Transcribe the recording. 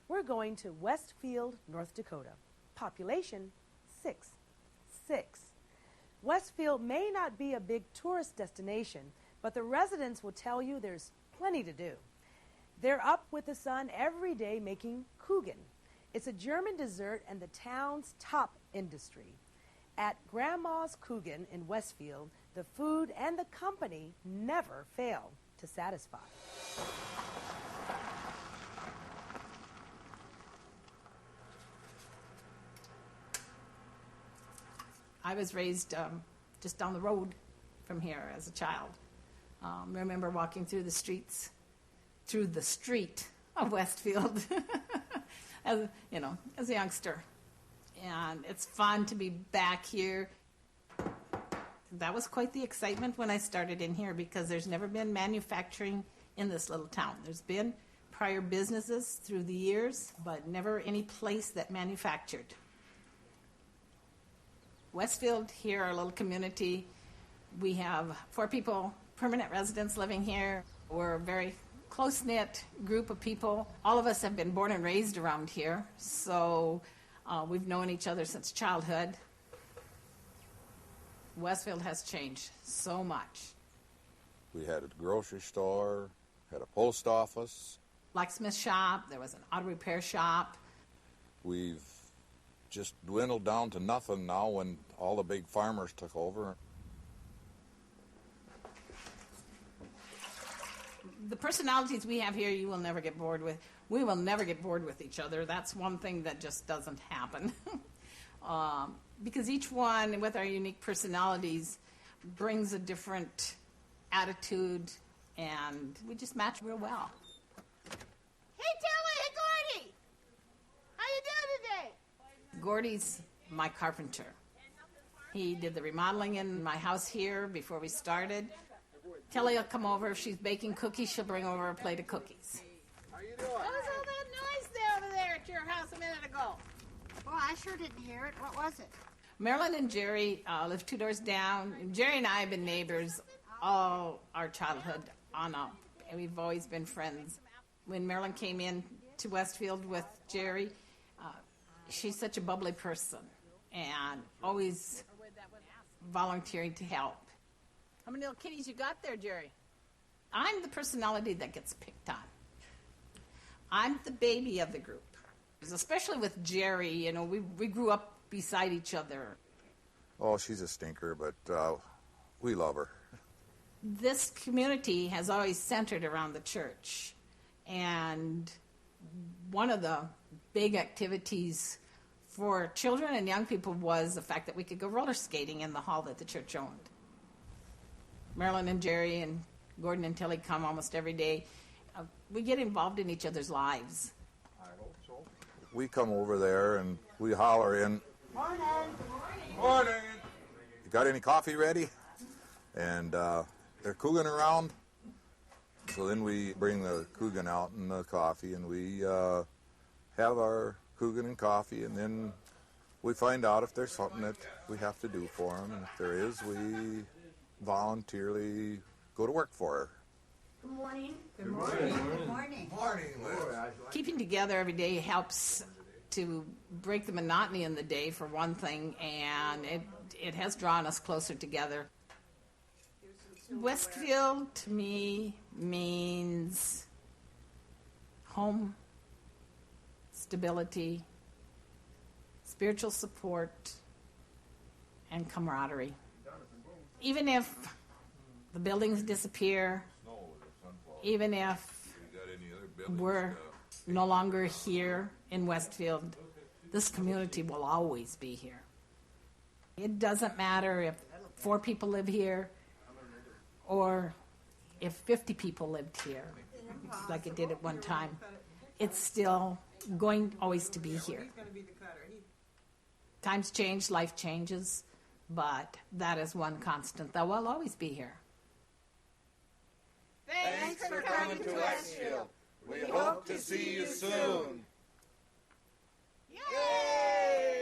We're going to Westfield, North Dakota. Population 6. Westfield may not be a big tourist destination, but the residents will tell you there's plenty to do. They're up with the sun every day making Kuchen. It's a German dessert and the town's top industry. At Grandma's Kuchen in Westfield, the food and the company never fail to satisfy. I was raised just down the road from here as a child. I remember walking through the street of Westfield as a youngster. And it's fun to be back here. That was quite the excitement when I started in here because there's never been manufacturing in this little town. There's been prior businesses through the years, but never any place that manufactured. Westfield here, our little community, we have 4 people, permanent residents living here. We're a very close-knit group of people. All of us have been born and raised around here, so we've known each other since childhood. Westfield has changed so much. We had a grocery store, had a post office. Blacksmith shop, there was an auto repair shop. We've just dwindled down to nothing now when all the big farmers took over. The personalities we have here, you will never get bored with. We will never get bored with each other. That's one thing that just doesn't happen. Because each one, with our unique personalities, brings a different attitude, and we just match real well. Hey, Tilly! Hey, Gordy! How you doing today? Gordy's my carpenter. He did the remodeling in my house here before we started. Kelly will come over. If she's baking cookies, she'll bring over a plate of cookies. How you doing? What was all that noise over there at your house a minute ago? Well, I sure didn't hear it. What was it? Marilyn and Jerry live 2 doors down. Jerry and I have been neighbors all our childhood on up, and we've always been friends. When Marilyn came in to Westfield with Jerry, she's such a bubbly person and always volunteering to help. How many little kitties you got there, Jerry? I'm the personality that gets picked on. I'm the baby of the group. Especially with Jerry, we grew up beside each other. Oh, she's a stinker, but we love her. This community has always centered around the church. And one of the big activities for children and young people was the fact that we could go roller skating in the hall that the church owned. Marilyn and Jerry and Gordon and Tilly come almost every day. We get involved in each other's lives. I hope so. We come over there and we holler in, Morning. "Morning! You got any coffee ready?" And they're Kuchen around. So then we bring the Kuchen out and the coffee, and we have our Kuchen and coffee, and then we find out if there's something that we have to do for them. And if there is, we voluntarily go to work for her. Good morning. Good morning. Good morning. Morning, Liz. Keeping together every day helps to break the monotony in the day, for one thing, and it has drawn us closer together. Westfield, to me, means home, stability, spiritual support, and camaraderie. Even if the buildings disappear, even if we're no longer here in Westfield, this community will always be here. It doesn't matter if 4 people live here or if 50 people lived here, like it did at one time. It's still going always to be here. Times change, life changes, but that is one constant that will always be here. Thanks for coming to Westfield. We hope to see you soon. Yay!